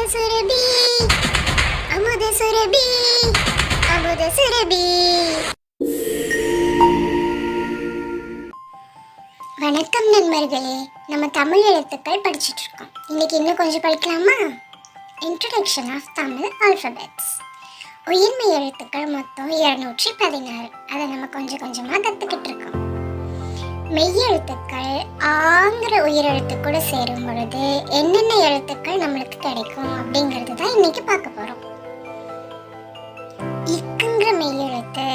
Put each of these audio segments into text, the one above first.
சுரபி அமுத சுரபி அமுத சுரபி. வணக்கம் நண்பர்களே, நம்ம தமிழ் எழுத்துக்கள் படிச்சுட்டு இருக்கோம். இன்னைக்கு இன்னும் கொஞ்சம் படிக்கலாமா? Introduction of Tamil alphabets. உயிர்மை எழுத்துக்கள் மொத்தம் 216. அதை நம்ம கொஞ்சம் கொஞ்சமாக கற்றுக்கிட்டு இருக்கோம். மெய்யெழுத்துக்கள் ஆங்கிற உயிரெழுத்து கூட சேரும் பொழுது என்னென்ன எழுத்துக்கள் நம்மளுக்கு கிடைக்கும் அப்படிங்கிறது தான் இன்னைக்கு பார்க்க போறோம். இக்குங்கிற மெய்யெழுத்து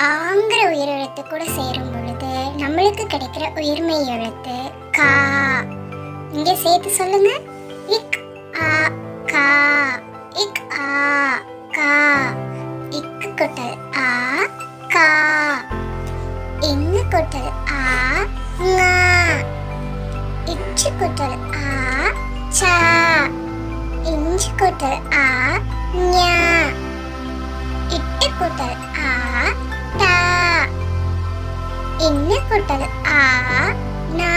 ஆங்கிற உயிரெழுத்து கூட சேரும் பொழுது நம்மளுக்கு கிடைக்கிற உயிர்மெய் எழுத்து கா. இங்க சேர்த்து சொல்லுங்க. இக் ஆ கா. இக் ஆ கா. இக்கு கொட்டல் ஆ கா. இன்னு கொட்டல் ஆ ஙா. இச்சு கொட்டல் ஆ சா. இஞ்சு கொட்டல் ஆ ஞா. இட்டு கொட்டல் ஆ டா. இன்னு கொட்டல் ஆ நா.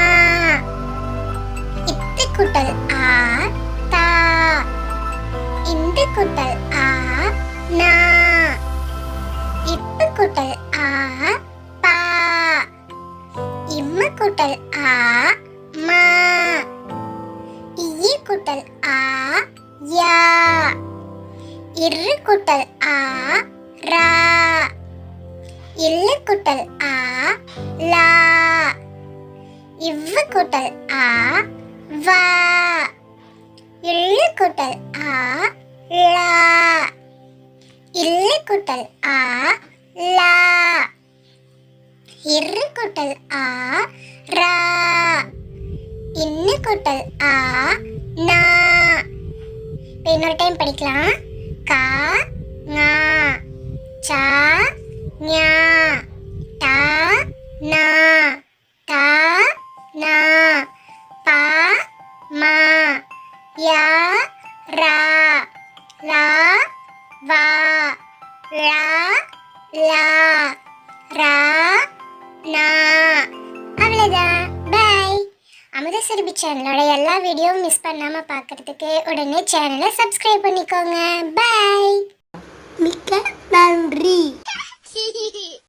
இத்து கொட்டல் ஆ தா. இந்து கொட்டல் ஆ நா. இப்பு கொட்டல் ஆ பா. இம்மு கொட்டல் ஆ மா. இய்யு கொட்டல் ஆ யா. இரு கொட்டல் ஆ ரா. இல்லு கொட்டல் ஆ லா. இவ்வு கொட்டல் ஆ வா. இல்லு கொட்டல் ஆ லா. இல்லு கொட்டல் ஆ லா. இரு கொட்டல் ஆ ரா. இன்னு கொட்டல் ஆ நா. இன்னொரு டைம் படிக்கலாம். கா ஞா. சா ஞா. டா நா. தா நா. பா மா. யா ரா. லா வா. லா லா. ரா நா. அவ்வளோதான். பாய். அமுத சுரபி சேனலோட எல்லா வீடியோவும் மிஸ் பண்ணாமல் பார்க்கறதுக்கு உடனே சேனலை சப்ஸ்கிரைப் பண்ணிக்கோங்க. பாய். மிக்க நன்றி.